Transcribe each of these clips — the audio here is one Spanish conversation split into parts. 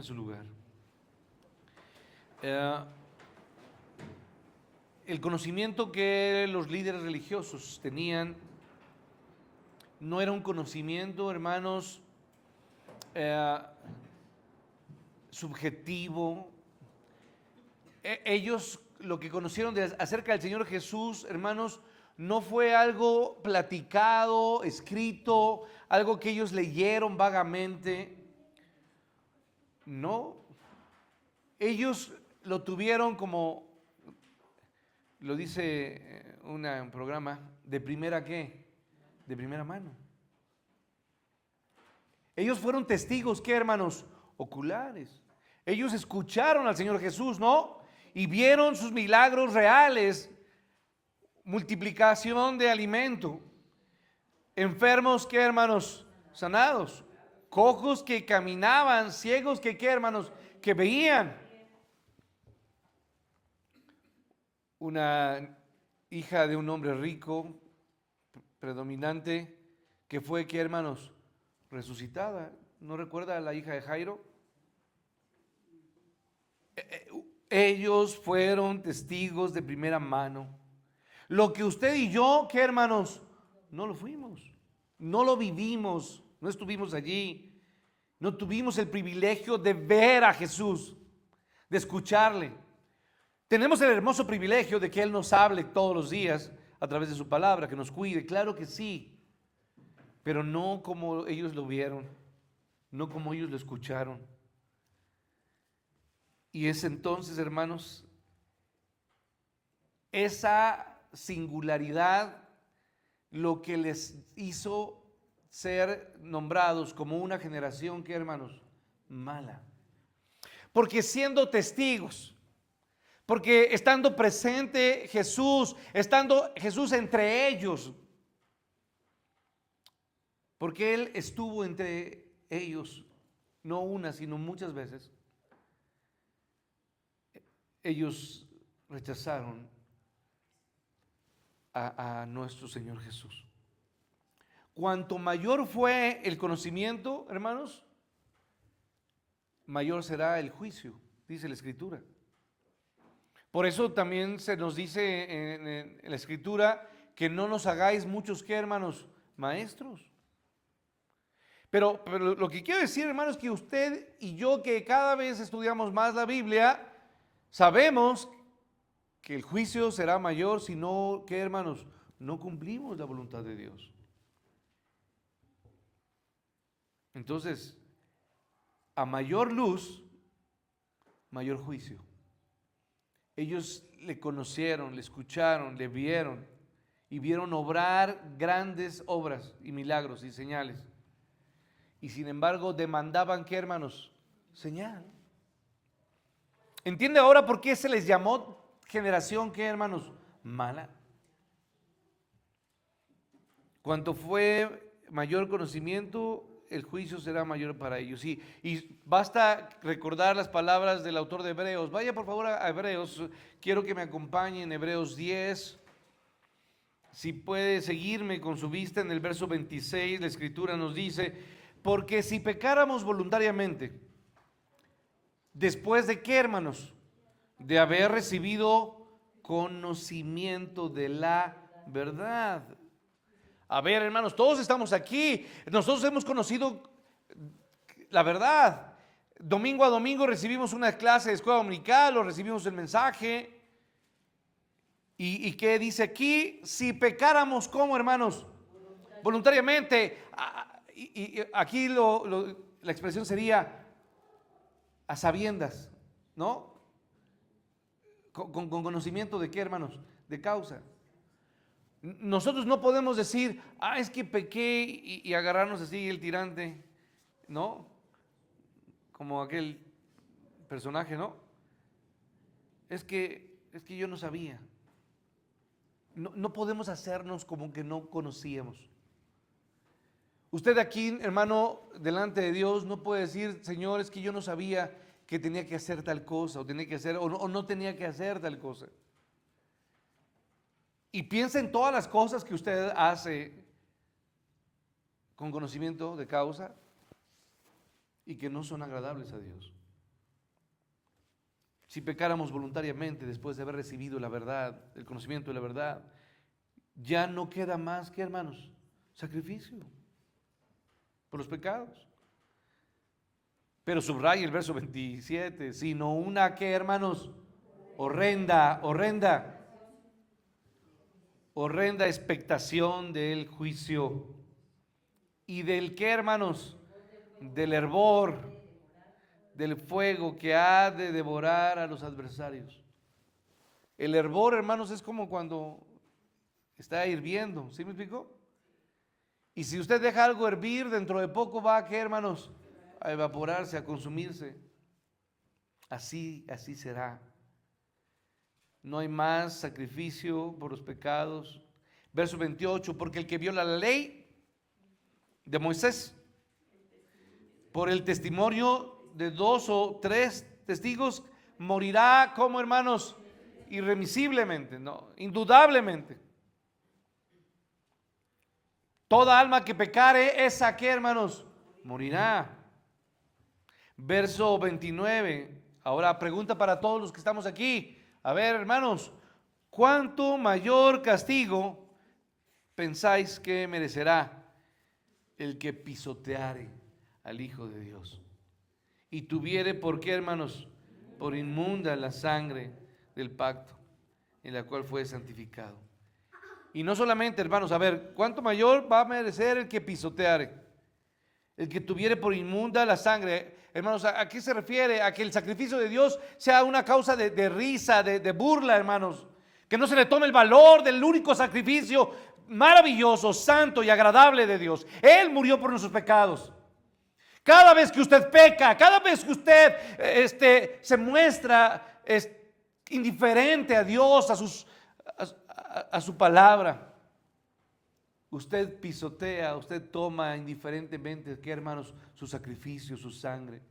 en su lugar. Eh, el conocimiento que los líderes religiosos tenían no era un conocimiento, hermanos, subjetivo. Ellos lo que conocieron acerca del Señor Jesús, hermanos, no fue algo platicado, escrito, algo que ellos leyeron vagamente. No, ellos lo tuvieron como, lo dice un programa, de primera ¿qué? De primera mano. Ellos fueron testigos, ¿qué, hermanos? Oculares. Ellos escucharon al Señor Jesús, ¿no? Y vieron sus milagros reales, multiplicación de alimento, enfermos, ¿qué, hermanos? Sanados, cojos que caminaban, ciegos que, ¿qué, hermanos? Que veían. Una hija de un hombre rico, predominante, que fue, ¿qué, hermanos? Resucitada. ¿No recuerda a la hija de Jairo? Ellos fueron testigos de primera mano. Lo que usted y yo, ¿qué, hermanos? No lo fuimos, no lo vivimos, no estuvimos allí, no tuvimos el privilegio de ver a Jesús, de escucharle. Tenemos el hermoso privilegio de que Él nos hable todos los días a través de su palabra, que nos cuide, claro que sí, pero no como ellos lo vieron, no como ellos lo escucharon. Y es entonces, hermanos, esa singularidad lo que les hizo ser nombrados como una generación, ¿qué, hermanos? Mala. Porque siendo testigos, porque estando presente Jesús, estando Jesús entre ellos, porque Él estuvo entre ellos, no una, sino muchas veces, ellos rechazaron a nuestro Señor Jesús. Cuanto mayor fue el conocimiento, hermanos, mayor será el juicio, dice la Escritura. Por eso también se nos dice en la Escritura que no nos hagáis muchos, ¿qué, hermanos? Maestros. Pero lo que quiero decir, hermanos, que usted y yo, que cada vez estudiamos más la Biblia, sabemos que el juicio será mayor si no, ¿qué, hermanos? No cumplimos la voluntad de Dios. Entonces, a mayor luz, mayor juicio. Ellos le conocieron, le escucharon, le vieron y vieron obrar grandes obras y milagros y señales. Y sin embargo demandaban, ¿qué, hermanos? Señal. ¿Entiende ahora por qué se les llamó generación, qué, hermanos? Mala. Cuanto fue mayor conocimiento, el juicio será mayor para ellos. Y basta recordar las palabras del autor de Hebreos. Vaya por favor a Hebreos. Quiero que me acompañe en Hebreos 10. Si puede seguirme con su vista en el verso 26, la Escritura nos dice: porque si pecáramos voluntariamente, ¿después de qué, hermanos? De haber recibido conocimiento de la verdad. A ver, hermanos, todos estamos aquí. Nosotros hemos conocido la verdad. Domingo a domingo recibimos una clase de escuela dominical o recibimos el mensaje. ¿Y qué dice aquí? Si pecáramos, ¿cómo, hermanos? Voluntariamente. Y aquí la expresión sería a sabiendas, ¿no? Con conocimiento de qué, hermanos? De causa. Nosotros no podemos decir, es que pequé y agarrarnos así el tirante, ¿no? Como aquel personaje, ¿no? Es que yo no sabía. No podemos hacernos como que no conocíamos. Usted aquí, hermano, delante de Dios no puede decir, Señor, es que yo no sabía que tenía que hacer tal cosa, o tenía que hacer, o no tenía que hacer tal cosa. Y piensa en todas las cosas que usted hace con conocimiento de causa y que no son agradables a Dios. si pecáramos voluntariamente después de haber recibido la verdad, el conocimiento de la verdad, ya no queda más que, hermanos, sacrificio por los pecados. Pero subraya el verso 27, sino una que, hermanos, horrenda expectación del juicio y del que, hermanos, del hervor, del fuego que ha de devorar a los adversarios. El hervor, hermanos, es como cuando está hirviendo, ¿sí me explico? Y si usted deja algo hervir, dentro de poco va a, ¿qué, hermanos? A evaporarse, a consumirse. Así será. No hay más sacrificio por los pecados. Verso 28, porque el que viola la ley de Moisés, por el testimonio de 2 o 3 testigos, morirá como, hermanos, irremisiblemente, no, indudablemente. Toda alma que pecare, esa que, hermanos, morirá. Verso 29, ahora pregunta para todos los que estamos aquí. A ver, hermanos, ¿cuánto mayor castigo pensáis que merecerá el que pisoteare al Hijo de Dios y tuviere por qué, hermanos, por inmunda la sangre del pacto en la cual fue santificado? Y no solamente, hermanos, a ver, ¿cuánto mayor va a merecer el que pisoteare? El que tuviere por inmunda la sangre. Hermanos, ¿a qué se refiere? A que el sacrificio de Dios sea una causa de risa, de burla, hermanos. Que no se le tome el valor del único sacrificio maravilloso, santo y agradable de Dios. Él murió por nuestros pecados. Cada vez que usted peca, cada vez que usted se muestra indiferente a Dios, a su palabra, usted pisotea, usted toma indiferentemente, ¿qué, hermanos? Su sacrificio, su sangre.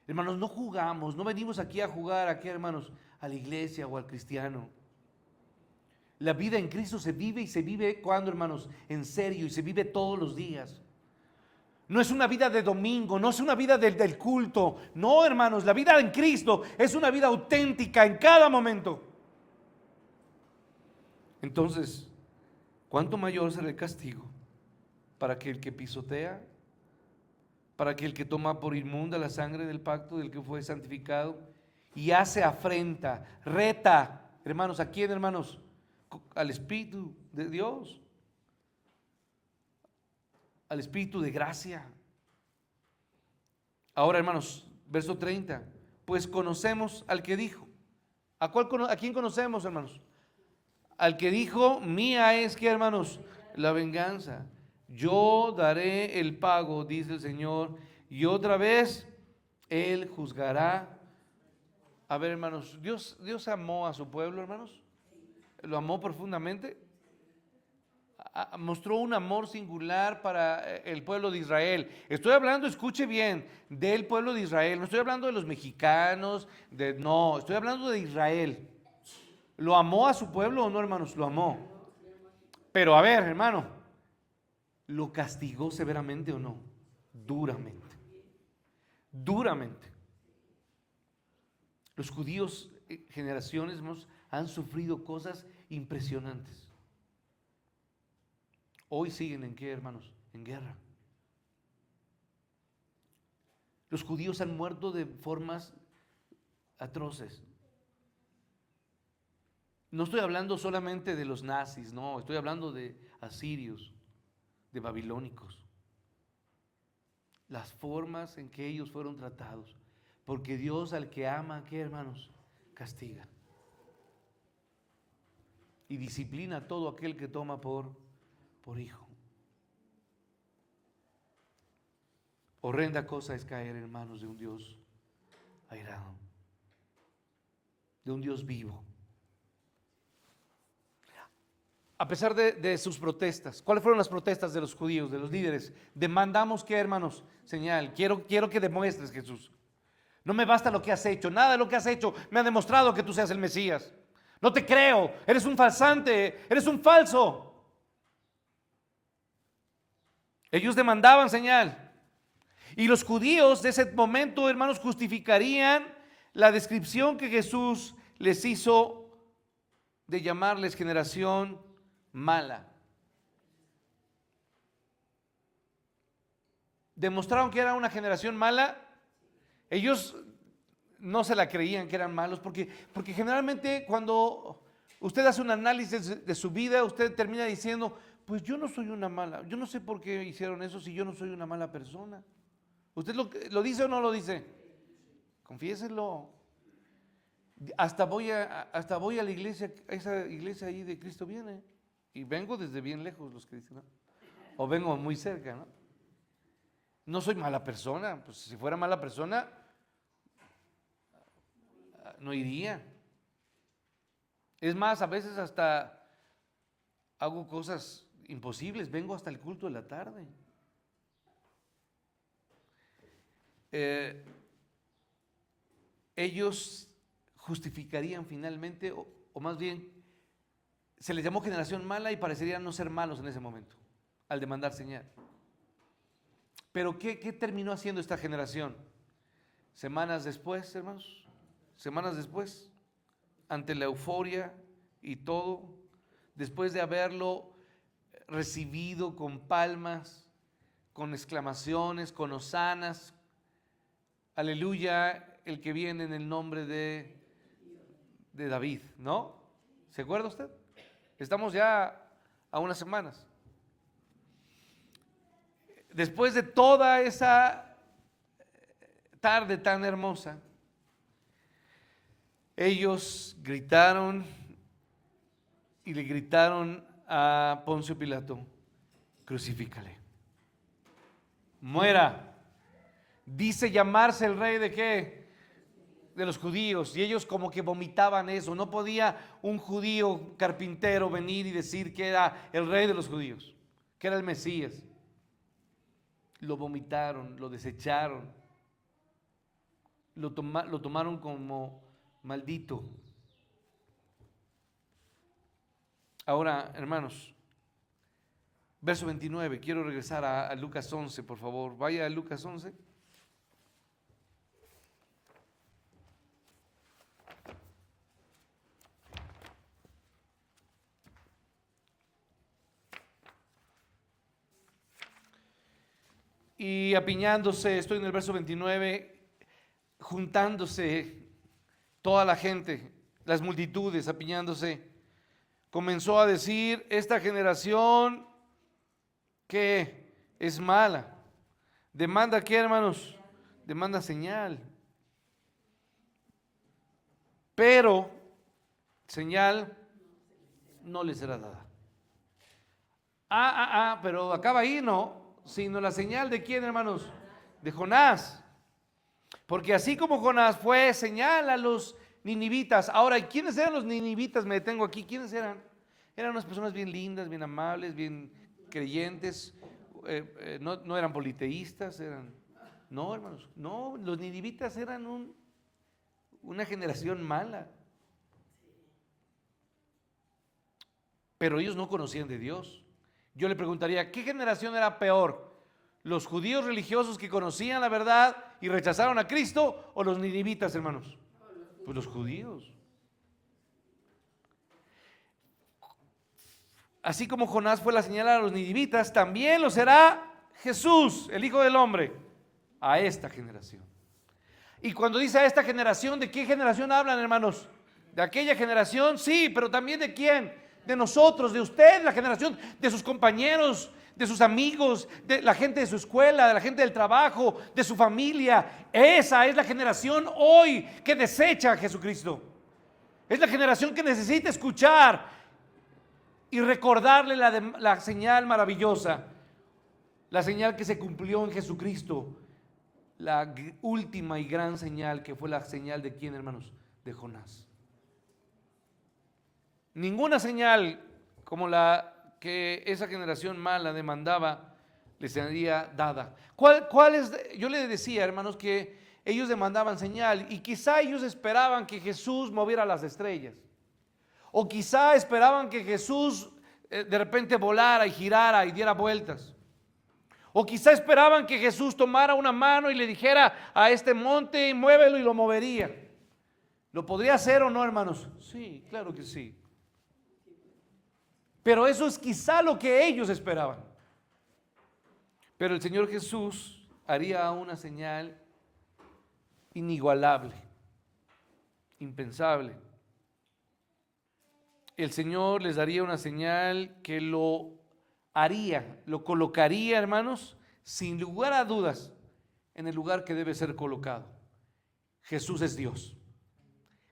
Hermanos, no jugamos, no venimos aquí a jugar, ¿a qué, hermanos? A la iglesia o al cristiano. La vida en Cristo se vive, y se vive, ¿cuándo, hermanos? En serio, y se vive todos los días. No es una vida de domingo, no es una vida del culto. No, hermanos, la vida en Cristo es una vida auténtica en cada momento. Entonces, ¿cuánto mayor será el castigo para que el que pisotea, para que el que toma por inmunda la sangre del pacto del que fue santificado y hace afrenta, reta, hermanos, ¿a quién, hermanos? Al Espíritu de Dios, al Espíritu de gracia. Ahora, hermanos, verso 30, pues conocemos al que dijo. ¿A quién conocemos, hermanos? Al que dijo, mía es, que, hermanos, la venganza, yo daré el pago, dice el Señor, y otra vez Él juzgará. A ver, hermanos, Dios amó a su pueblo, hermanos, lo amó profundamente, mostró un amor singular para el pueblo de Israel. Estoy hablando, escuche bien, del pueblo de Israel, no estoy hablando de los mexicanos, no, estoy hablando de Israel. ¿Lo amó a su pueblo o no, hermanos? Lo amó. Pero a ver, hermano, ¿lo castigó severamente o no? Duramente. Duramente. Los judíos, generaciones, han sufrido cosas impresionantes. Hoy siguen en qué, hermanos? En guerra. Los judíos han muerto de formas atroces. No estoy hablando solamente de los nazis, no, estoy hablando de asirios, de babilónicos. Las formas en que ellos fueron tratados. Porque Dios al que ama, ¿qué, hermanos? Castiga. Y disciplina a todo aquel que toma por hijo. Horrenda cosa es caer en manos de un Dios airado, de un Dios vivo. A pesar de sus protestas, ¿cuáles fueron las protestas de los judíos, de los líderes? Demandamos, ¿qué, hermanos? Señal, quiero que demuestres, Jesús. No me basta lo que has hecho, nada de lo que has hecho me ha demostrado que tú seas el Mesías. No te creo, eres un falsante, eres un falso. Ellos demandaban señal. Y los judíos de ese momento, hermanos, justificarían la descripción que Jesús les hizo de llamarles generación mala. Demostraron que era una generación mala. Ellos no se la creían que eran malos, porque generalmente cuando usted hace un análisis de su vida, usted termina diciendo, pues yo no soy una mala, yo no sé por qué hicieron eso si yo no soy una mala persona. ¿Usted lo dice o no lo dice? Confiéselo. Hasta voy a la iglesia, a esa iglesia ahí de Cristo viene, y vengo desde bien lejos, los que dicen, ¿no? O vengo muy cerca, ¿no? No soy mala persona, pues si fuera mala persona, no iría. Es más, a veces hasta hago cosas imposibles, vengo hasta el culto de la tarde. Ellos justificarían finalmente, o más bien, se les llamó generación mala y parecerían no ser malos en ese momento, al demandar señal. Pero ¿qué terminó haciendo esta generación? Semanas después, hermanos, semanas después, ante la euforia y todo, después de haberlo recibido con palmas, con exclamaciones, con hosanas, aleluya, el que viene en el nombre de David, ¿no? ¿Se acuerda usted? Estamos ya a unas semanas. Después de toda esa tarde tan hermosa, ellos gritaron y le gritaron a Poncio Pilato, crucifícale, muera. Dice llamarse el rey de ¿qué? De los judíos, y ellos como que vomitaban eso. No podía un judío carpintero venir y decir que era el rey de los judíos, que era el Mesías. Lo vomitaron, lo desecharon, lo tomaron como maldito. Ahora, hermanos, verso 29, quiero regresar a Lucas 11, por favor. Vaya a Lucas 11. Y apiñándose, estoy en el verso 29, juntándose toda la gente, las multitudes apiñándose, comenzó a decir, esta generación que es mala, demanda ¿qué, hermanos? Demanda señal. Pero señal no le será dada. Pero acaba ahí, no, sino la señal de quién, hermanos, de Jonás. Porque así como Jonás fue señal a los ninivitas. Ahora, ¿quiénes eran los ninivitas? Me detengo aquí. ¿Quiénes eran? Eran unas personas bien lindas, bien amables, bien creyentes. No eran politeístas, no, hermanos, no, los ninivitas eran una generación mala. Pero ellos no conocían de Dios. Yo le preguntaría, ¿qué generación era peor? ¿Los judíos religiosos que conocían la verdad y rechazaron a Cristo o los ninivitas, hermanos? Pues los judíos. Así como Jonás fue la señal a los ninivitas, también lo será Jesús, el Hijo del Hombre, a esta generación. Y cuando dice a esta generación, ¿de qué generación hablan, hermanos? ¿De aquella generación? Sí, pero también ¿de quién? De nosotros, de usted, la generación de sus compañeros, de sus amigos, de la gente de su escuela, de la gente del trabajo, de su familia. Esa es la generación hoy que desecha a Jesucristo. Es la generación que necesita escuchar y recordarle la señal maravillosa, la señal que se cumplió en Jesucristo, la última y gran señal que fue la señal de ¿quién, hermanos? De Jonás. Ninguna señal como la que esa generación mala demandaba les sería dada. ¿Cuál es? Yo le decía, hermanos, que ellos demandaban señal y quizá ellos esperaban que Jesús moviera las estrellas. O quizá esperaban que Jesús de repente volara y girara y diera vueltas. O quizá esperaban que Jesús tomara una mano y le dijera a este monte, muévelo, y lo movería. ¿Lo podría hacer o no, hermanos? Sí, claro que sí. Pero eso es quizá lo que ellos esperaban. Pero el Señor Jesús haría una señal inigualable, impensable. El Señor les daría una señal que lo haría, lo colocaría, hermanos, sin lugar a dudas, en el lugar que debe ser colocado. Jesús es Dios,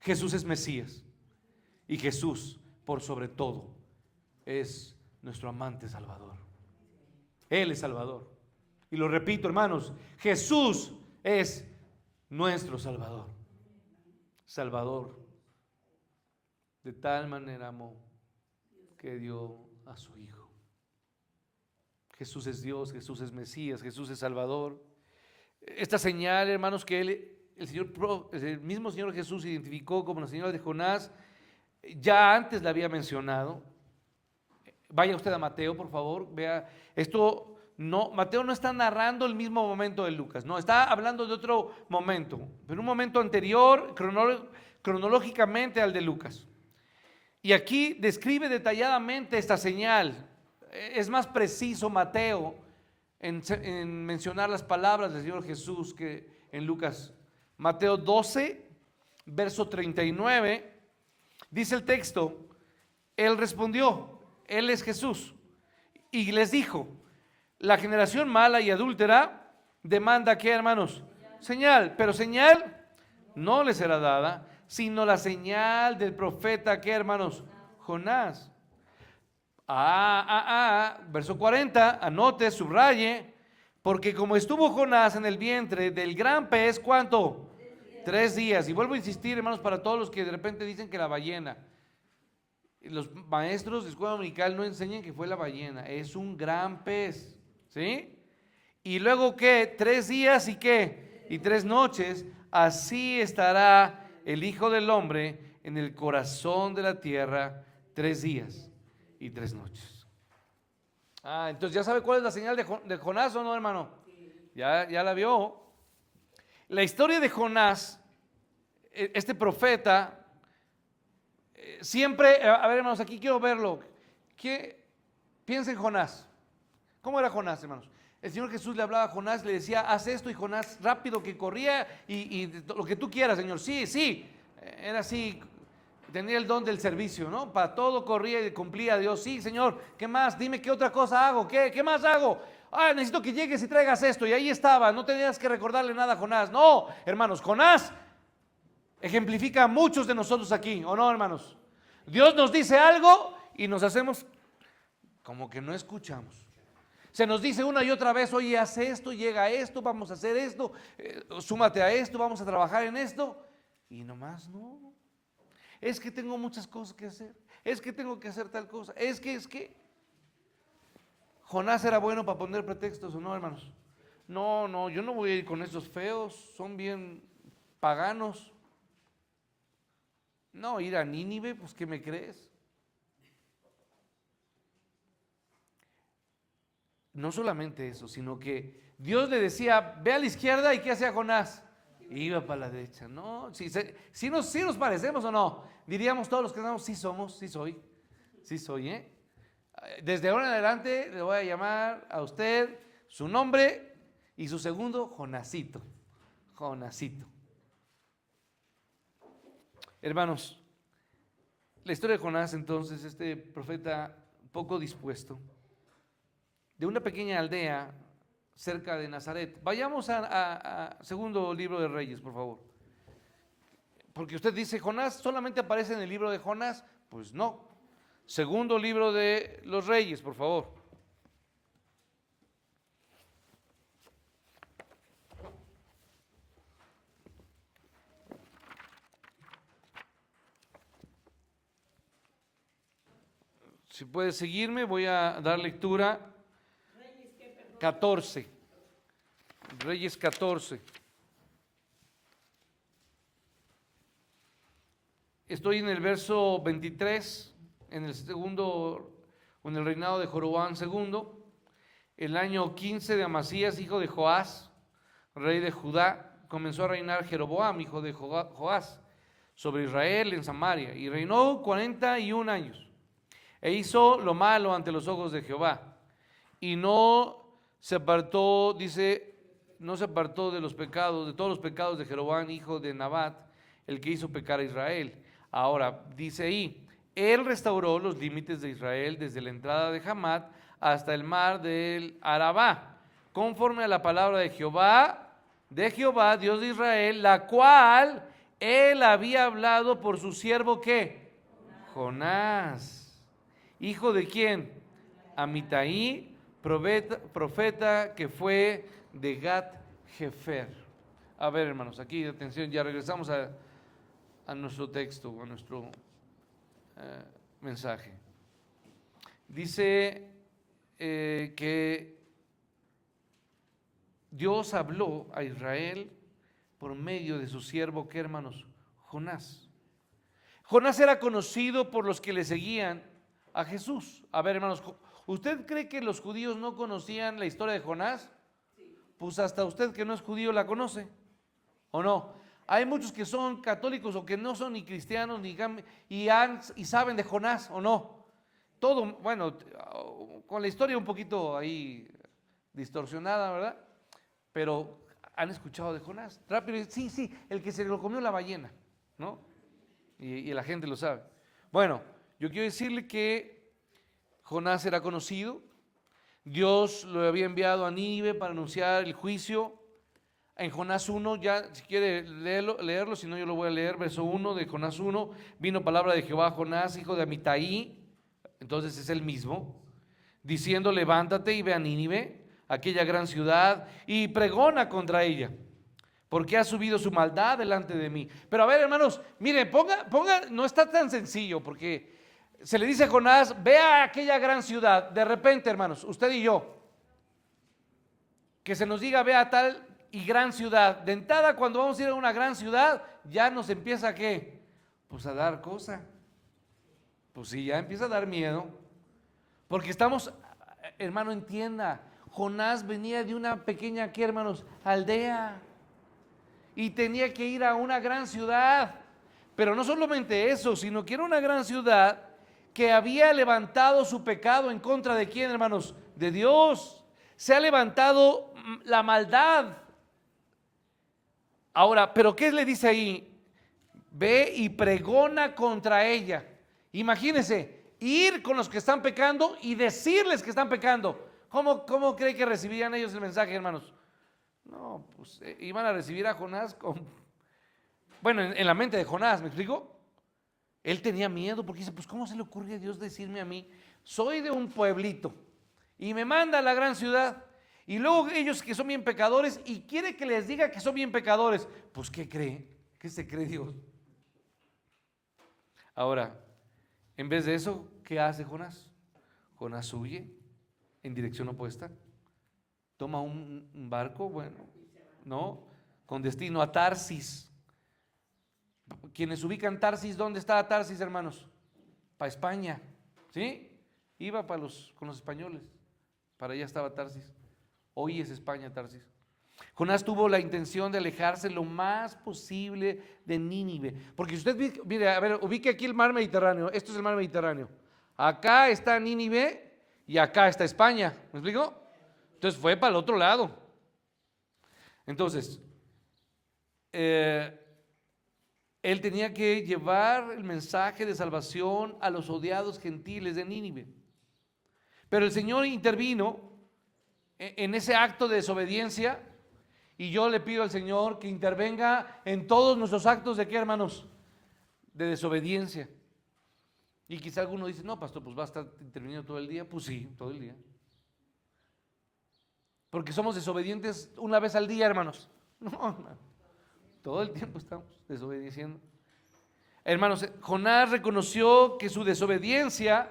Jesús es Mesías y Jesús, por sobre todo, es nuestro amante Salvador. Él es Salvador. Y lo repito, hermanos, Jesús es nuestro Salvador. Salvador. De tal manera amó que dio a su Hijo. Jesús es Dios, Jesús es Mesías, Jesús es Salvador. Esta señal, hermanos, que el mismo Señor Jesús identificó como la señal de Jonás, ya antes la había mencionado. Vaya usted a Mateo, por favor, vea esto. No, Mateo no está narrando el mismo momento de Lucas, no, está hablando de otro momento, pero un momento anterior cronológicamente al de Lucas. Y aquí describe detalladamente esta señal. Es más preciso Mateo en mencionar las palabras del Señor Jesús que en Lucas. Mateo 12, verso 39, dice el texto: Él respondió, Él es Jesús, y les dijo: la generación mala y adúltera demanda, ¿qué, hermanos? Señal, pero señal no les será dada, sino la señal del profeta, ¿qué, hermanos? Jonás. Verso 40, anote, subraye, porque como estuvo Jonás en el vientre del gran pez, ¿cuánto? 3 días. Y vuelvo a insistir, hermanos, para todos los que de repente dicen que la ballena. Los maestros de escuela dominical no enseñan que fue la ballena, es un gran pez, ¿sí? Y luego, ¿qué? 3 días y ¿qué? Y 3 noches, así estará el Hijo del Hombre en el corazón de la tierra 3 días y 3 noches. Entonces ya sabe cuál es la señal de Jonás, ¿o no, hermano? Ya la vio. La historia de Jonás, este profeta, siempre, a ver, hermanos, aquí quiero verlo. Piensa en Jonás. ¿Cómo era Jonás, hermanos? El Señor Jesús le hablaba a Jonás, le decía: haz esto, y Jonás rápido que corría y lo que tú quieras, Señor. Sí, era así, tenía el don del servicio, ¿no? Para todo corría y cumplía a Dios. Sí, Señor, ¿qué más? Dime qué otra cosa hago, ¿qué más hago? Necesito que llegues y traigas esto, y ahí estaba, no tenías que recordarle nada a Jonás. No, hermanos, Jonás ejemplifica a muchos de nosotros aquí, ¿o no, hermanos? Dios nos dice algo y nos hacemos como que no escuchamos. Se nos dice una y otra vez: oye, haz esto, llega a esto, vamos a hacer esto, súmate a esto, vamos a trabajar en esto. Y nomás no. Es que tengo muchas cosas que hacer. Es que tengo que hacer tal cosa. Es que. Jonás era bueno para poner pretextos, ¿o no, hermanos? No, yo no voy a ir con esos feos, son bien paganos. No, ir a Nínive, pues ¿qué me crees? No solamente eso, sino que Dios le decía: ve a la izquierda, ¿y qué hacía Jonás? Iba para la derecha. No, si nos parecemos o no, diríamos todos los que estamos: sí somos, sí soy, ¿eh? Desde ahora en adelante le voy a llamar a usted su nombre y su segundo, Jonasito. Hermanos, la historia de Jonás, entonces, este profeta poco dispuesto, de una pequeña aldea cerca de Nazaret. Vayamos a segundo libro de Reyes, por favor. Porque usted dice: Jonás solamente aparece en el libro de Jonás. Pues no. Segundo libro de los Reyes, por favor. Si puede seguirme, voy a dar lectura. 14. Reyes 14. Estoy en el verso 23, en el reinado de Jeroboam II, el año 15 de Amasías, hijo de Joás, rey de Judá, comenzó a reinar Jeroboam, hijo de Joás. sobre Israel en Samaria, y reinó 41 años, e hizo lo malo ante los ojos de Jehová, y no se apartó, dice, no se apartó de los pecados, de todos los pecados de Jeroboam, hijo de Nabat, el que hizo pecar a Israel. Ahora, dice ahí, él restauró los límites de Israel desde la entrada de Hamat hasta el mar del Arabá, conforme a la palabra de Jehová, Dios de Israel, la cual él había hablado por su siervo, ¿qué? Jonás. ¿Hijo de quién? Amitai, profeta que fue de Gat Hefer. A ver, hermanos, aquí atención, ya regresamos a nuestro texto, a nuestro mensaje. Dice que Dios habló a Israel por medio de su siervo, ¿qué, hermanos? Jonás. Jonás era conocido por los que le seguían a Jesús. A ver, hermanos, ¿usted cree que los judíos no conocían la historia de Jonás? Pues hasta usted que no es judío la conoce, ¿o no? Hay muchos que son católicos o que no son ni cristianos y saben de Jonás, ¿o no? Todo, bueno, con la historia un poquito ahí distorsionada, ¿verdad? Pero han escuchado de Jonás. Rápido, sí, el que se lo comió la ballena, ¿no? Y la gente lo sabe. Bueno, yo quiero decirle que Jonás era conocido. Dios lo había enviado a Nínive para anunciar el juicio. En Jonás 1, ya si quiere leerlo, si no yo lo voy a leer, verso 1 de Jonás 1, vino palabra de Jehová a Jonás, hijo de Amitai, entonces es el mismo, diciendo, levántate y ve a Nínive, aquella gran ciudad, y pregona contra ella, porque ha subido su maldad delante de mí. Pero a ver, hermanos, miren, ponga, no está tan sencillo, porque se le dice a Jonás, ve a aquella gran ciudad. De repente, hermanos, usted y yo, que se nos diga, ve a tal y gran ciudad. De entrada, cuando vamos a ir a una gran ciudad, ya nos empieza, ¿qué? Pues a dar cosa. Pues sí, ya empieza a dar miedo. Porque estamos, hermano, entienda, Jonás venía de una pequeña, ¿qué, hermanos? Aldea. Y tenía que ir a una gran ciudad. Pero no solamente eso, sino que era una gran ciudad que había levantado su pecado en contra de quién, hermanos, de Dios. Se ha levantado la maldad. Ahora, ¿pero qué le dice ahí? Ve y pregona contra ella. Imagínense, ir con los que están pecando y decirles que están pecando. ¿Cómo cree que recibirían ellos el mensaje, hermanos? No, pues iban a recibir a Jonás bueno, en la mente de Jonás, ¿me explico? Él tenía miedo porque dice, pues ¿cómo se le ocurre a Dios decirme a mí? Soy de un pueblito y me manda a la gran ciudad y luego ellos que son bien pecadores y quiere que les diga que son bien pecadores. Pues ¿qué cree? ¿Qué se cree Dios? Ahora, en vez de eso, ¿qué hace Jonás? Jonás huye en dirección opuesta, toma un barco, bueno, ¿no? Con destino a Tarsis. Quienes ubican Tarsis, ¿dónde está Tarsis, hermanos? Para España, ¿sí? Iba con los españoles, para allá estaba Tarsis. Hoy es España, Tarsis. Jonás tuvo la intención de alejarse lo más posible de Nínive, porque si usted, mire, a ver, ubique aquí el mar Mediterráneo, esto es el mar Mediterráneo. Acá está Nínive y acá está España, ¿me explico? Entonces fue para el otro lado. Entonces, él tenía que llevar el mensaje de salvación a los odiados gentiles de Nínive. Pero el Señor intervino en ese acto de desobediencia y yo le pido al Señor que intervenga en todos nuestros actos de ¿qué, hermanos? De desobediencia. Y quizá alguno dice, no, pastor, pues va a estar interviniendo todo el día. Pues sí, todo el día. Porque somos desobedientes una vez al día, hermanos. No, hermano. Todo el tiempo estamos desobedeciendo. Hermanos, Jonás reconoció que su desobediencia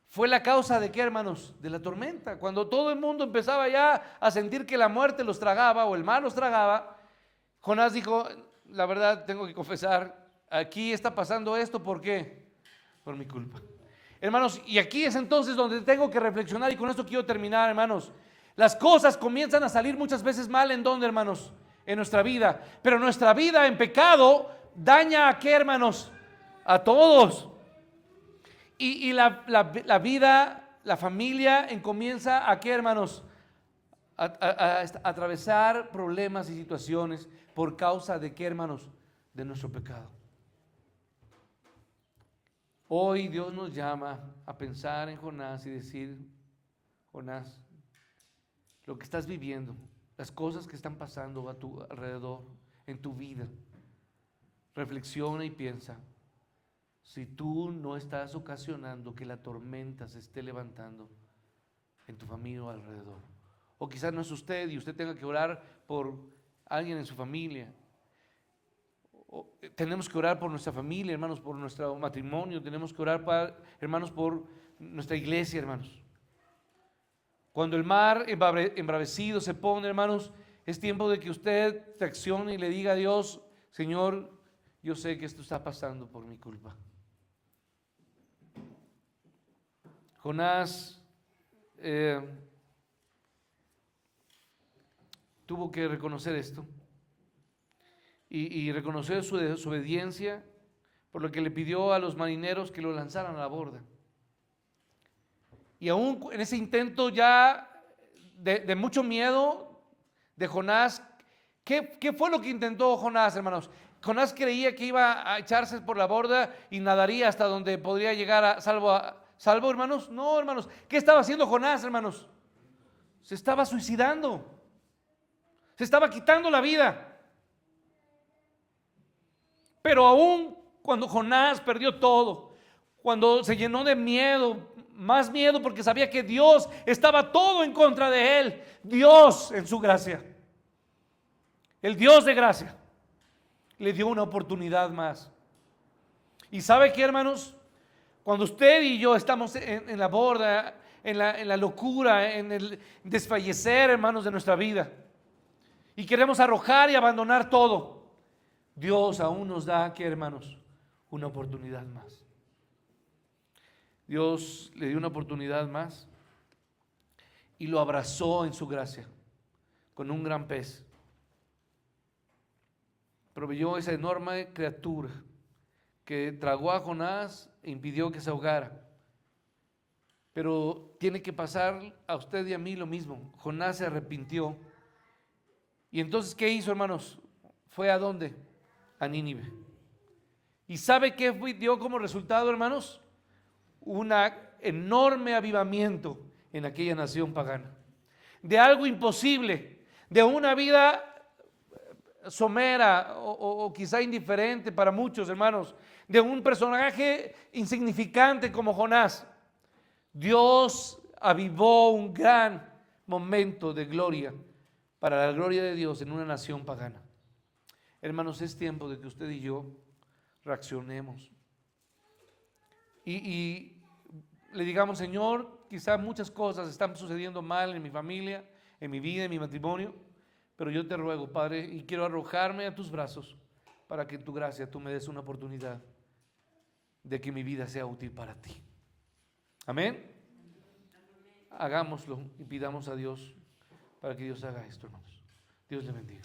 fue la causa de ¿qué, hermanos? De la tormenta. Cuando todo el mundo empezaba ya a sentir que la muerte los tragaba o el mar los tragaba, Jonás dijo, la verdad tengo que confesar, aquí está pasando esto, ¿por qué? Por mi culpa. Hermanos, y aquí es entonces donde tengo que reflexionar y con esto quiero terminar, hermanos. Las cosas comienzan a salir muchas veces mal, ¿en dónde, hermanos? En nuestra vida. Pero nuestra vida en pecado daña a qué, hermanos, a todos. Y la vida, la familia comienza a qué, hermanos, a atravesar problemas y situaciones por causa de qué, hermanos, de nuestro pecado. Hoy Dios nos llama a pensar en Jonás y decir: Jonás, lo que estás viviendo, las cosas que están pasando a tu alrededor, en tu vida, reflexiona y piensa, si tú no estás ocasionando que la tormenta se esté levantando en tu familia o alrededor. O quizás no es usted y usted tenga que orar por alguien en su familia. Tenemos que orar por nuestra familia, hermanos, por nuestro matrimonio. Tenemos que orar, hermanos, por nuestra iglesia, hermanos. Cuando el mar embravecido se pone, hermanos, es tiempo de que usted reaccione y le diga a Dios: Señor, yo sé que esto está pasando por mi culpa. Jonás tuvo que reconocer esto y reconocer su desobediencia, por lo que le pidió a los marineros que lo lanzaran a la borda. Y aún en ese intento ya de mucho miedo de Jonás, ¿qué fue lo que intentó Jonás, hermanos? Jonás creía que iba a echarse por la borda y nadaría hasta donde podría llegar a salvo, hermanos. No, hermanos. ¿Qué estaba haciendo Jonás, hermanos? Se estaba suicidando. Se estaba quitando la vida. Pero aún cuando Jonás perdió todo, cuando se llenó de miedo, más miedo porque sabía que Dios estaba todo en contra de él, Dios en su gracia, el Dios de gracia, le dio una oportunidad más. ¿Y sabe qué, hermanos? Cuando usted y yo estamos en la borda, en la locura, en el desfallecer, hermanos, de nuestra vida, y queremos arrojar y abandonar todo, Dios aún nos da, ¿qué, hermanos? Una oportunidad más. Dios le dio una oportunidad más y lo abrazó en su gracia con un gran pez. Proveyó esa enorme criatura que tragó a Jonás e impidió que se ahogara. Pero tiene que pasar a usted y a mí lo mismo. Jonás se arrepintió. Y entonces, ¿qué hizo, hermanos? ¿Fue a dónde? A Nínive. ¿Y sabe qué dio como resultado, hermanos? Un enorme avivamiento en aquella nación pagana. De algo imposible, de una vida somera o quizá indiferente para muchos, hermanos, de un personaje insignificante como Jonás. Dios avivó un gran momento de gloria para la gloria de Dios en una nación pagana. Hermanos, es tiempo de que usted y yo reaccionemos y le digamos: Señor, quizá muchas cosas están sucediendo mal en mi familia, en mi vida, en mi matrimonio, pero yo te ruego, Padre, y quiero arrojarme a tus brazos para que en tu gracia tú me des una oportunidad de que mi vida sea útil para ti. Amén. Hagámoslo y pidamos a Dios para que Dios haga esto, hermanos. Dios le bendiga.